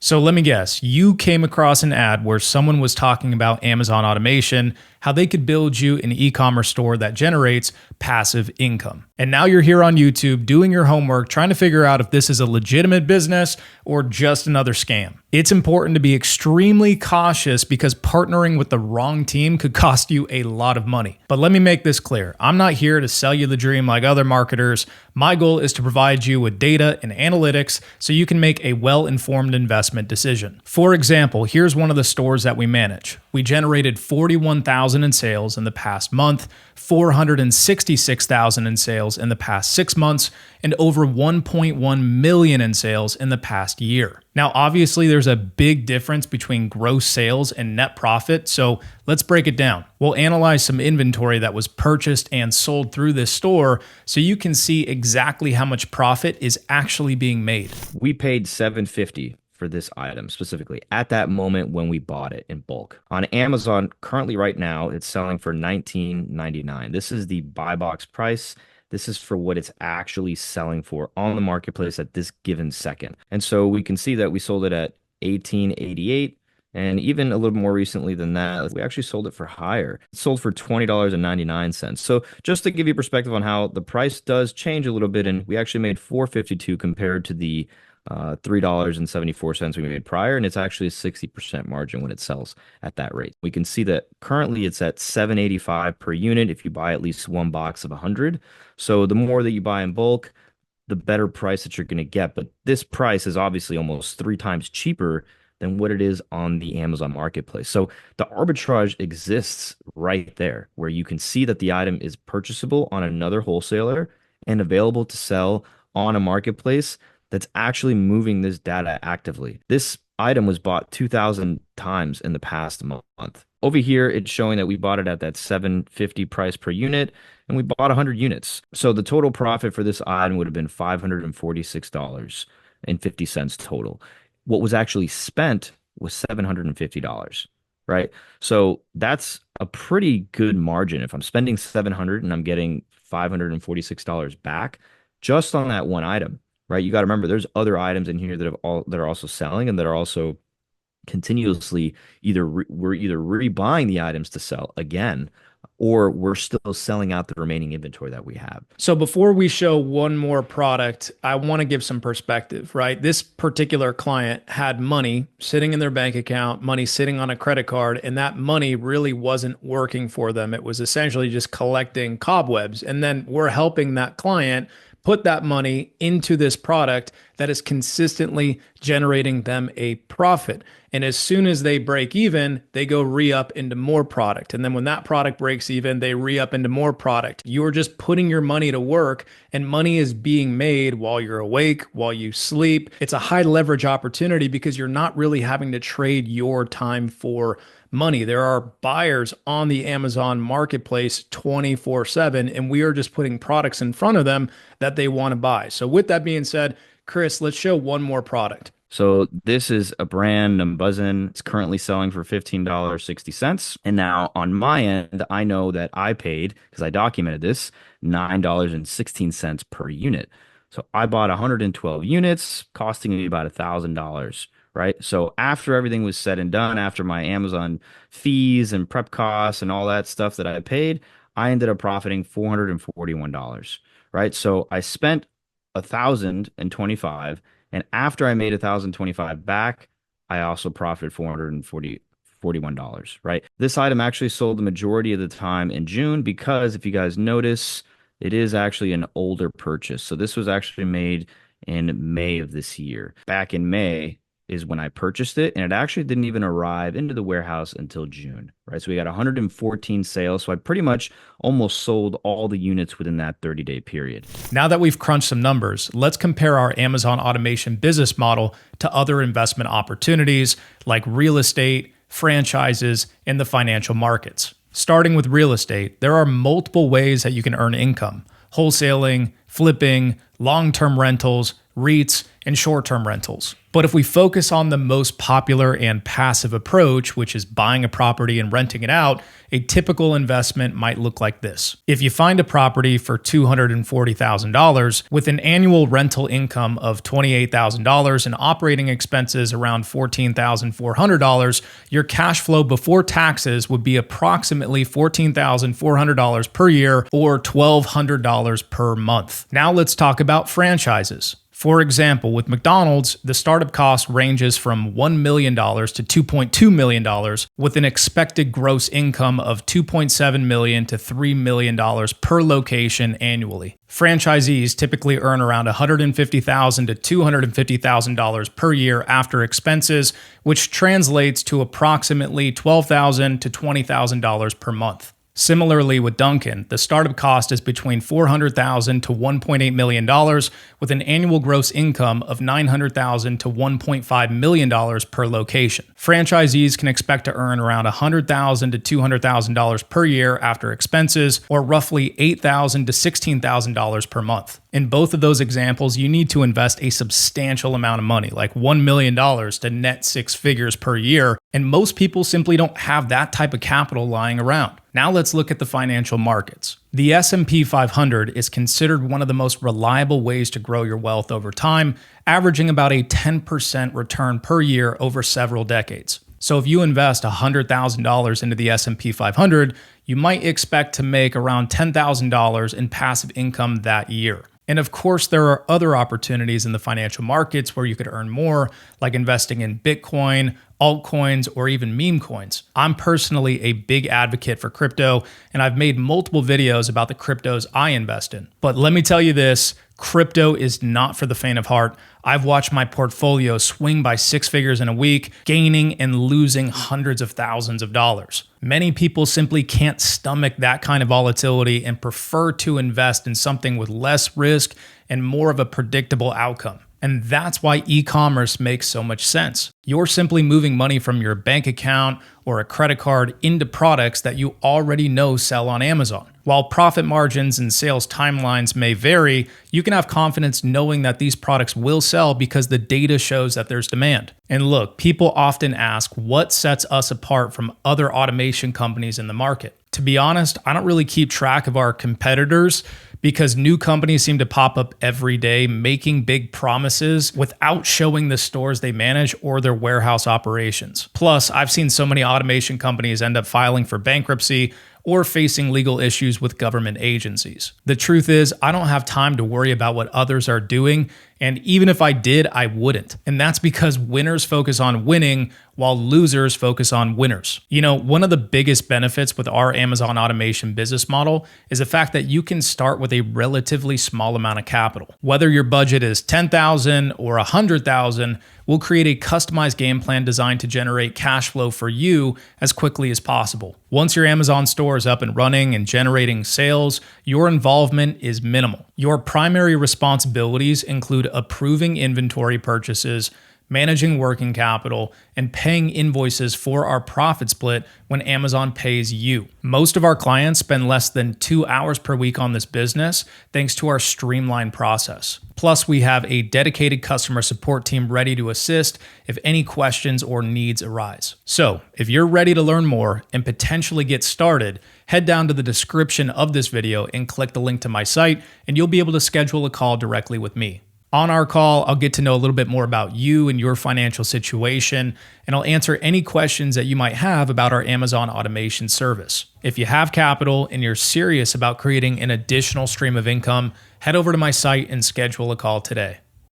So let me guess, you came across an ad where someone was talking about Amazon automation, how they could build you an e-commerce store that generates passive income. And now you're here on YouTube doing your homework, trying to figure out if this is a legitimate business or just another scam. It's important to be extremely cautious because partnering with the wrong team could cost you a lot of money. But let me make this clear. I'm not here to sell you the dream like other marketers. My goal is to provide you with data and analytics so you can make a well-informed investment decision. For example, here's one of the stores that we manage. We generated $41,000 in sales in the past month, $466,000 in sales in the past 6 months, and over $1.1 million in sales in the past year. Now, obviously, there's a big difference between gross sales and net profit, so let's break it down. We'll analyze some inventory that was purchased and sold through this store so you can see exactly how much profit is actually being made. We paid $750 for this item specifically at that moment when we bought it in bulk. On Amazon, currently right now, it's selling for $19.99. This is the buy box price. This is for what it's actually selling for on the marketplace at this given second. And so we can see that we sold it at $18.88. And even a little more recently than that, we actually sold it for higher. It sold for $20.99. So just to give you perspective on how the price does change a little bit, and we actually made $4.52 compared to the $3.74 we made prior, and it's actually a 60% margin when it sells at that rate. We can see that currently it's at $7.85 per unit if you buy at least one box of 100. So the more that you buy in bulk, the better price that you're going to get. But this price is obviously almost 3 times cheaper than what it is on the Amazon marketplace. So the arbitrage exists right there, where you can see that the item is purchasable on another wholesaler and available to sell on a marketplace that's actually moving this data actively. This item was bought 2,000 times in the past month. Over here, it's showing that we bought it at that $750 price per unit, and we bought 100 units. So the total profit for this item would have been $546.50 total. What was actually spent was $750, right? So that's a pretty good margin. If I'm spending $700 and I'm getting $546 back just on that one item, right? You got to remember there's other items in here that are also selling and that are also continuously we're either rebuying the items to sell again, or we're still selling out the remaining inventory that we have. So before we show one more product, I want to give some perspective, right? This particular client had money sitting in their bank account, money sitting on a credit card, and that money really wasn't working for them. It was essentially just collecting cobwebs. And then we're helping that client put that money into this product that is consistently generating them a profit. And as soon as they break even, they go re-up into more product. And then when that product breaks even, they re-up into more product. You're just putting your money to work, and money is being made while you're awake, while you sleep. It's a high leverage opportunity because you're not really having to trade your time for money. There are buyers on the Amazon marketplace 24/7, and we are just putting products in front of them that they want to buy. So with that being said, Chris, let's show one more product. So this is a brand I'm buzzing. It's currently selling for $15.60. And now on my end, I know that I paid, because I documented this, $9.16 per unit. So I bought 112 units, costing me about $1,000. Right. So after everything was said and done, after my Amazon fees and prep costs and all that stuff that I paid, I ended up profiting $441. Right. So I spent $1,025. And after I made $1,025 back, I also profited $441. Right. This item actually sold the majority of the time in June because if you guys notice, it is actually an older purchase. So this was actually made in May of this year. Back in May is when I purchased it, and it actually didn't even arrive into the warehouse until June, right? So we got 114 sales. So I pretty much almost sold all the units within that 30-day period. Now that we've crunched some numbers, let's compare our Amazon automation business model to other investment opportunities like real estate, franchises, and the financial markets. Starting with real estate, there are multiple ways that you can earn income: wholesaling, flipping, long-term rentals, REITs, and short-term rentals. But if we focus on the most popular and passive approach, which is buying a property and renting it out, a typical investment might look like this. If you find a property for $240,000 with an annual rental income of $28,000 and operating expenses around $14,400, your cash flow before taxes would be approximately $14,400 per year or $1,200 per month. Now let's talk about franchises. For example, with McDonald's, the startup cost ranges from $1 million to $2.2 million with an expected gross income of $2.7 million to $3 million per location annually. Franchisees typically earn around $150,000 to $250,000 per year after expenses, which translates to approximately $12,000 to $20,000 per month. Similarly, with Dunkin', the startup cost is between $400,000 to $1.8 million with an annual gross income of $900,000 to $1.5 million per location. Franchisees can expect to earn around $100,000 to $200,000 per year after expenses, or roughly $8,000 to $16,000 per month. In both of those examples, you need to invest a substantial amount of money, like $1 million to net six figures per year, and most people simply don't have that type of capital lying around. Now let's look at the financial markets. The S&P 500 is considered one of the most reliable ways to grow your wealth over time, averaging about a 10% return per year over several decades. So if you invest $100,000 into the S&P 500, you might expect to make around $10,000 in passive income that year. And of course, there are other opportunities in the financial markets where you could earn more, like investing in Bitcoin, altcoins, or even meme coins. I'm personally a big advocate for crypto, and I've made multiple videos about the cryptos I invest in. But let me tell you this, crypto is not for the faint of heart. I've watched my portfolio swing by six figures in a week, gaining and losing hundreds of thousands of dollars. Many people simply can't stomach that kind of volatility and prefer to invest in something with less risk and more of a predictable outcome. And that's why e-commerce makes so much sense. You're simply moving money from your bank account or a credit card into products that you already know sell on Amazon. While profit margins and sales timelines may vary, you can have confidence knowing that these products will sell because the data shows that there's demand. And look, people often ask what sets us apart from other automation companies in the market. To be honest, I don't really keep track of our competitors because new companies seem to pop up every day making big promises without showing the stores they manage or their warehouse operations. Plus, I've seen so many automation companies end up filing for bankruptcy or facing legal issues with government agencies. The truth is, I don't have time to worry about what others are doing, and even if I did, I wouldn't. And that's because winners focus on winning while losers focus on winners. You know, one of the biggest benefits with our Amazon automation business model is the fact that you can start with a relatively small amount of capital. Whether your budget is $10,000 or $100,000, we'll create a customized game plan designed to generate cash flow for you as quickly as possible. Once your Amazon store is up and running and generating sales, your involvement is minimal. Your primary responsibilities include approving inventory purchases, managing working capital, and paying invoices for our profit split when Amazon pays you. Most of our clients spend less than 2 hours per week on this business thanks to our streamlined process. Plus, we have a dedicated customer support team ready to assist if any questions or needs arise. So, if you're ready to learn more and potentially get started, head down to the description of this video and click the link to my site, and you'll be able to schedule a call directly with me. On our call, I'll get to know a little bit more about you and your financial situation, and I'll answer any questions that you might have about our Amazon automation service. If you have capital and you're serious about creating an additional stream of income, head over to my site and schedule a call today.